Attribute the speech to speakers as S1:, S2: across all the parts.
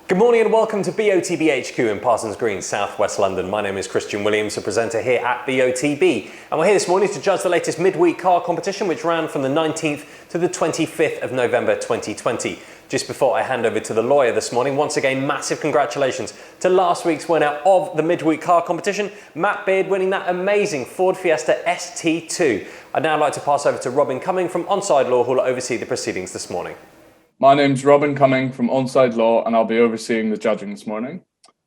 S1: Good morning and welcome to BOTB HQ in Parsons Green, South West London. My name is Christian Williams, a presenter here at BOTB. And we're here this morning to judge the latest midweek car competition, which ran from the 19th to the 25th of November 2020. Just before I hand over to the lawyer this morning, once again, massive congratulations to last week's winner of the midweek car competition, Matt Beard, winning that amazing Ford Fiesta ST2. I'd now like to pass over to Robin Cumming from Onside Law, who will oversee the proceedings this morning.
S2: My name's Robin Cumming from Onside Law, and I'll be overseeing the judging this morning.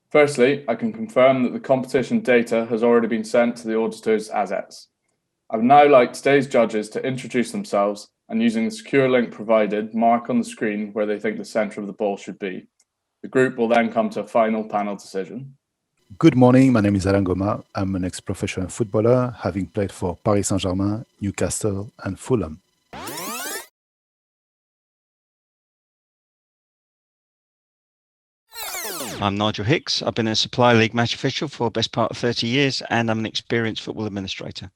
S2: Firstly, I can confirm that the competition data has already been sent to the auditors as is. I would now like today's judges to introduce themselves and, using the secure link provided, mark on the screen where they think the centre of the ball should be. The group will then come to a final panel decision.
S3: Good morning, my name is Alain Goma. I'm an ex-professional footballer, having played for Paris Saint-Germain, Newcastle and Fulham.
S4: I'm Nigel Hicks. I've been a Supply League match official for the best part of 30 years, and I'm an experienced football administrator.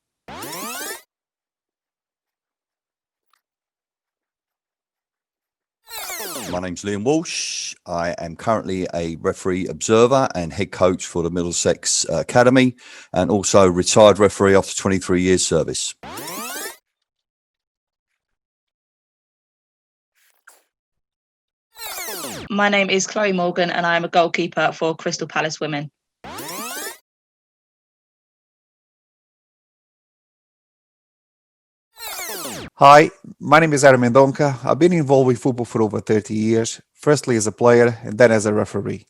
S5: My name's Liam Walsh. I am currently a referee observer and head coach for the Middlesex Academy, and also retired referee after 23 years service.
S6: My name is Chloe Morgan and I am a goalkeeper for Crystal Palace Women.
S7: Hi, my name is Aaron Mendonca. I've been involved with football for over 30 years, firstly as a player and then as a referee.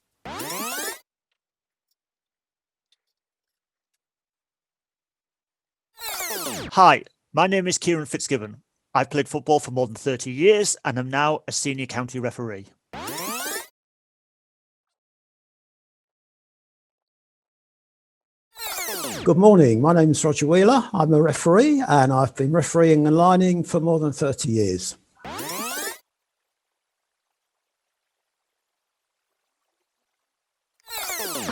S8: Hi, my name is Kieran Fitzgibbon. I've played football for more than 30 years and am now a senior county referee.
S9: Good morning, my name is Roger Wheeler. I'm a referee and I've been refereeing and lining for more than 30 years.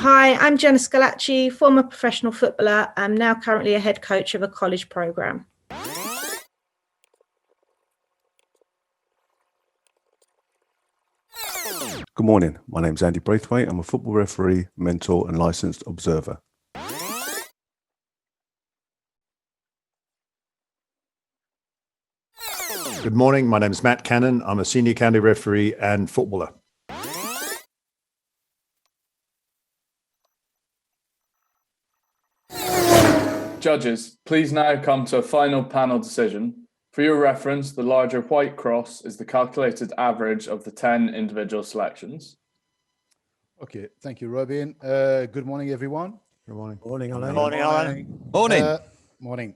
S10: Hi, I'm Jenna Scalacci, former professional footballer. I'm now currently a head coach of a college programme.
S11: Good morning, my name's Andy Braithwaite. I'm a football referee, mentor and licensed observer.
S12: Good morning, my name is Matt Cannon. I'm a senior county referee and footballer.
S2: Judges, please now come to a final panel decision. For your reference, the larger white cross is the calculated average of the 10 individual selections.
S3: Okay, thank you, Robin. Good morning, everyone.
S12: Good morning.
S9: Morning, Alain.
S8: Morning, Alan.
S5: Morning.
S3: Morning.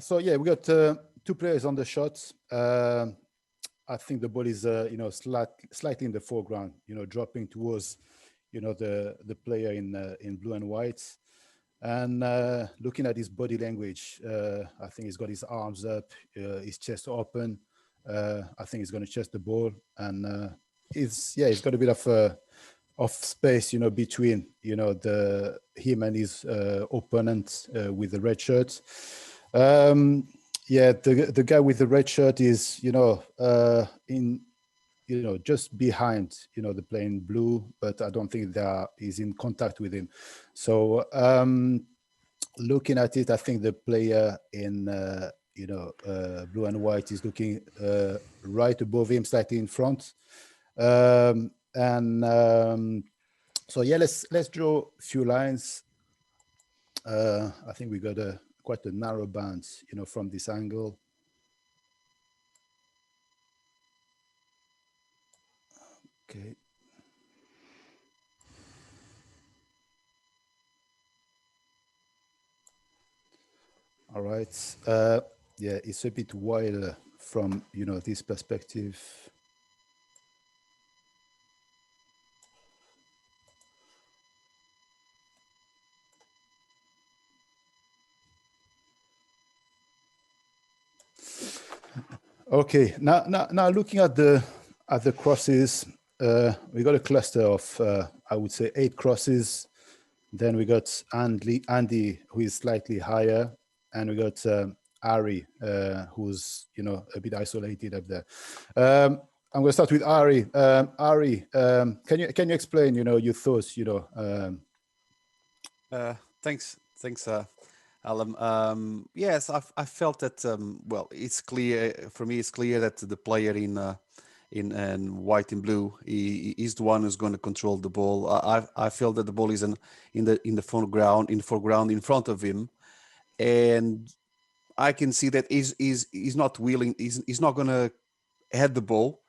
S3: So yeah, we got two players on the shots. I think the ball is, slightly in the foreground, dropping towards, the player in blue and white. And looking at his body language, I think he's got his arms up, his chest open. I think he's going to chase the ball, and he's got a bit of space, between, him and his opponent with the red shirt. The guy with the red shirt is, just behind, the player in blue, but I don't think that he's in contact with him. So looking at it, I think the player in, blue and white is looking right above him, slightly in front. So yeah, let's draw a few lines. I think we got quite a narrow band, from this angle. Okay. All right. Yeah, it's a bit wider from, this perspective. Okay. Now looking at the crosses, we got a cluster of, I would say, 8 crosses. Then we got Andy, who is slightly higher, and we got Ari, who's a bit isolated up there. I'm going to start with Ari. Ari, can you explain, your thoughts,
S11: Thanks, Alan. Yes, I felt that. Well, it's clear for me. It's clear that the player in white and blue, he is the one who's going to control the ball. I feel that the ball is in the foreground in front of him, and I can see that he's not willing. He's not going to head the ball.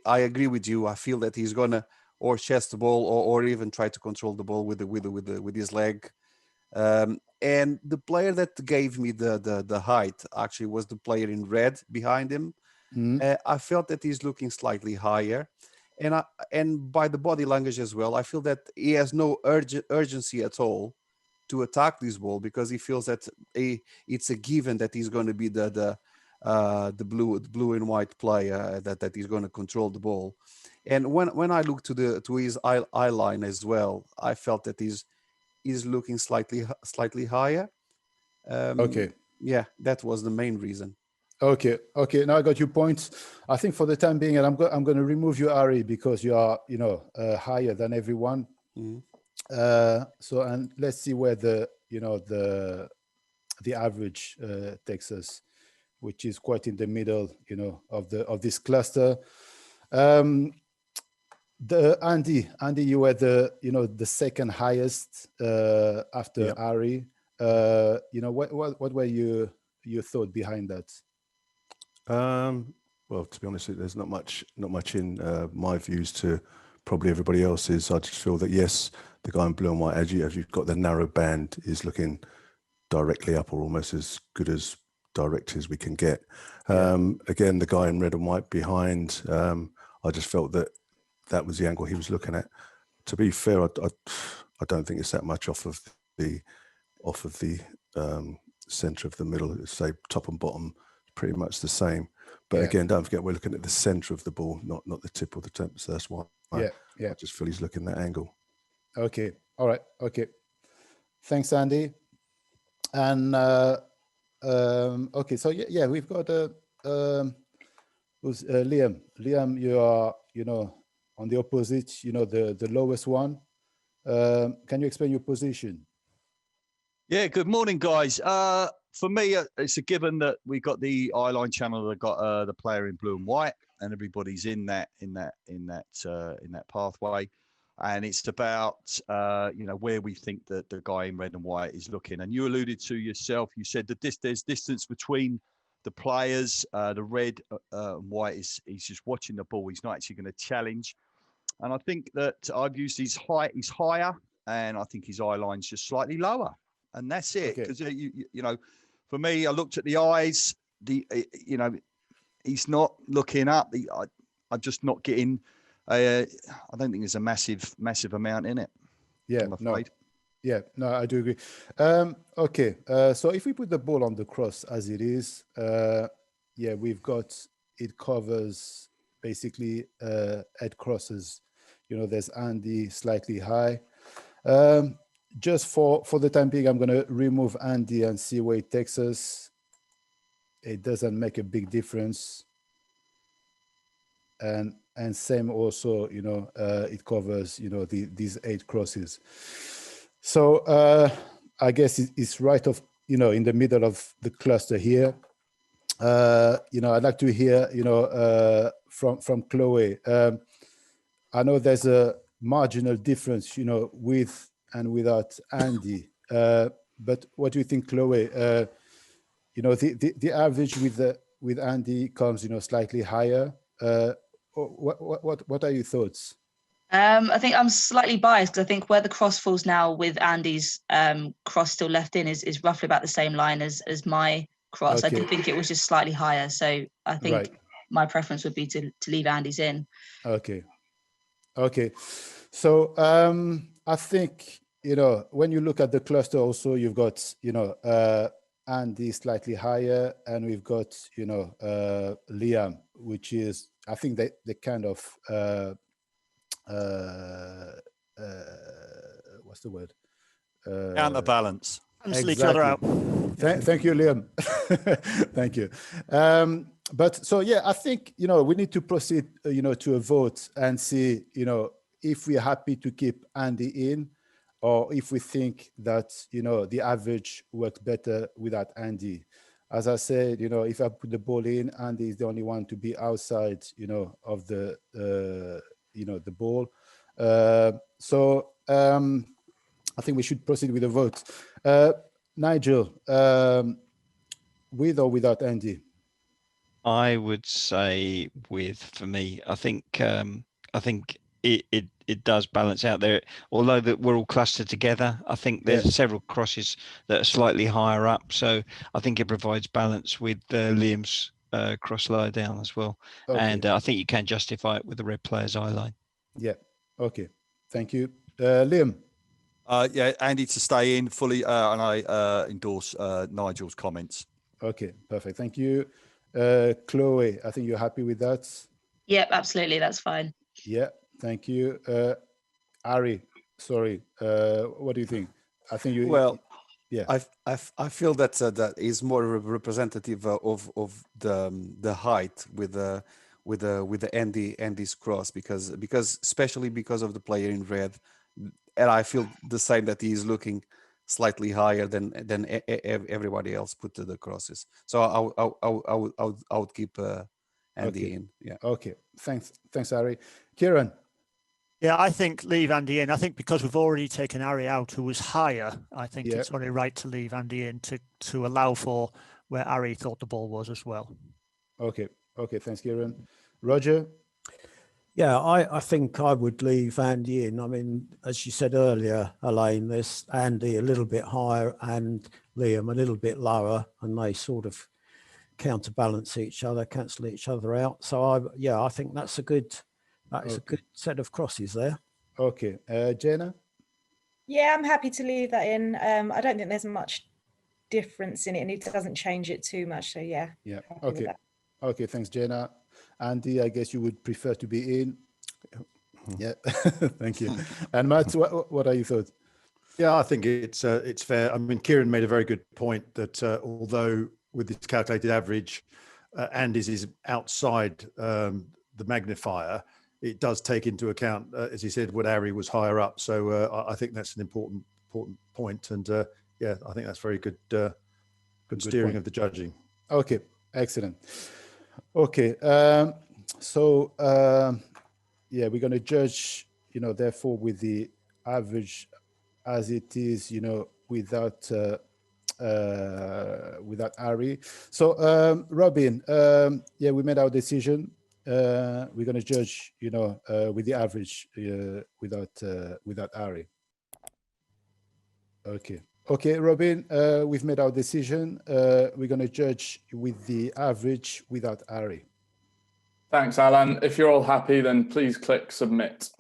S11: I agree with you. I feel that he's going to or chest the ball or even try to control the ball with his leg. And the player that gave me the height actually was the player in red behind him. I felt that he's looking slightly higher, and by the body language as well, I feel that he has no urgency at all to attack this ball because he feels that it's a given that he's going to be the blue and white player that he's going to control the ball. And when I look to his eye line as well, I felt that he's looking slightly higher.
S3: Okay.
S11: Yeah, that was the main reason.
S3: Okay. Now I got your points. I think for the time being, and I'm going to remove you, Ari, because you are, higher than everyone. So, and let's see where the average takes us, which is quite in the middle, of this cluster. Andy, you were the second highest after Ari. What were your thought behind that?
S11: Well, to be honest, there's not much in my views to probably everybody else's. I just feel that yes, the guy in blue and white, as you've got the narrow band, is looking directly up or almost as good as direct as we can get. Again, the guy in red and white behind, I just felt that was the angle he was looking at. To be fair, I don't think it's that much off of the center of the middle. Say top and bottom, pretty much the same. But again, don't forget we're looking at the center of the ball, not the tip or the tip. So that's why I just feel he's looking that angle.
S3: Okay. All right. Okay. Thanks, Andy. And okay, so we've got who's Liam. Liam, you are on the opposite, the lowest one. Can you explain your position?
S13: Yeah, good morning, guys. For me, it's a given that we got the eyeline channel that got the player in blue and white, and everybody's in that pathway. And it's about where we think that the guy in red and white is looking. And you alluded to yourself. You said that there's distance between the players. The red and white he's just watching the ball. He's not actually going to challenge. And I think that I've used his height. He's higher, and I think his eye line's just slightly lower. And that's it. Because for me, I looked at the eyes. He's not looking up. I'm just not getting. I don't think there's a massive amount in it.
S3: Yeah, no, I do agree. Okay, so if we put the ball on the cross as it is, we've got it covers basically head crosses. There's Andy slightly high. Just for the time being, I'm going to remove Andy and see where it takes us. It doesn't make a big difference. And same also, it covers, these 8 crosses. So I guess it's right off, in the middle of the cluster here. I'd like to hear, from Chloe. I know there's a marginal difference, with and without Andy. But what do you think, Chloe? The average with Andy comes, slightly higher. What are your thoughts?
S6: I think I'm slightly biased because I think where the cross falls now with Andy's cross still left in is roughly about the same line as my cross. Okay. I did think it was just slightly higher. So I think my preference would be to leave Andy's in.
S3: Okay. So I think, when you look at the cluster also, you've got, Andy slightly higher, and we've got, Liam, which is, I think they kind of, what's the word?
S8: Counterbalance.
S3: Exactly.
S8: Each other out.
S3: Thank you, Liam. Thank you. But so yeah, I think we need to proceed to a vote and see if we're happy to keep Andy in, or if we think that the average works better without Andy. As I said, if I put the ball in, Andy is the only one to be outside of the the ball. So I think we should proceed with the vote. Nigel, with or without Andy?
S4: I would say with, for me. I think it does balance out there. Although that we're all clustered together, I think there's several crosses that are slightly higher up. So I think it provides balance with Liam's cross lower down as well.
S3: Okay.
S4: And I think you can justify it with the red player's eye line.
S3: Yeah. Okay. Thank you. Liam?
S5: Yeah, Andy to stay in fully, and I endorse Nigel's comments.
S3: Okay, perfect. Thank you. Chloe, I think you're happy with that?
S6: Yep, absolutely. That's fine.
S3: Yeah, thank you. Ari, sorry. What do you think? I think you.
S11: Well,
S3: yeah.
S11: I feel that that is more representative of the height with the Andy's cross because especially because of the player in red, and I feel the same that he is looking slightly higher than everybody else put to the crosses. So I would keep Andy in. Yeah.
S3: Okay. Thanks, Ari. Kieran.
S8: Yeah, I think leave Andy in. I think because we've already taken Ari out, who was higher, I think it's only right to leave Andy in to allow for where Ari thought the ball was as well.
S3: Okay. Okay. Thanks, Kieran. Roger.
S9: Yeah, I think I would leave Andy in. I mean, as you said earlier, Elaine, there's Andy a little bit higher and Liam a little bit lower, and they sort of counterbalance each other, cancel each other out. So I think that's a good set of crosses there.
S3: Okay. Jenna?
S10: Yeah, I'm happy to leave that in. I don't think there's much difference in it, and it doesn't change it too much. So yeah.
S3: Yeah. Okay. Okay. Thanks, Jenna. Andy, I guess you would prefer to be in. Yeah. Thank you. And Matt, what are your thoughts?
S12: Yeah, I think it's fair. I mean, Kieran made a very good point that although with this calculated average, Andy's is outside the magnifier, it does take into account, as he said, what Ari was higher up. So I think that's an important point. And yeah, I think that's very good steering
S3: point
S12: of the judging.
S3: Okay, excellent. Okay, so yeah, we're going to judge, therefore with the average as it is, without Ari. So Robin, yeah, we made our decision. We're going to judge, with the average without Ari. Okay, Robin, we've made our decision. We're going to judge with the average without Ari.
S2: Thanks, Alan. If you're all happy, then please click submit.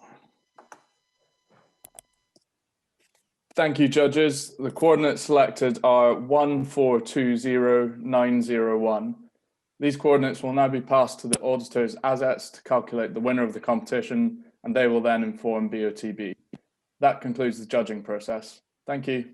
S2: Thank you, judges. The coordinates selected are 1420901. These coordinates will now be passed to the auditors ASETs to calculate the winner of the competition, and they will then inform BOTB. That concludes the judging process. Thank you.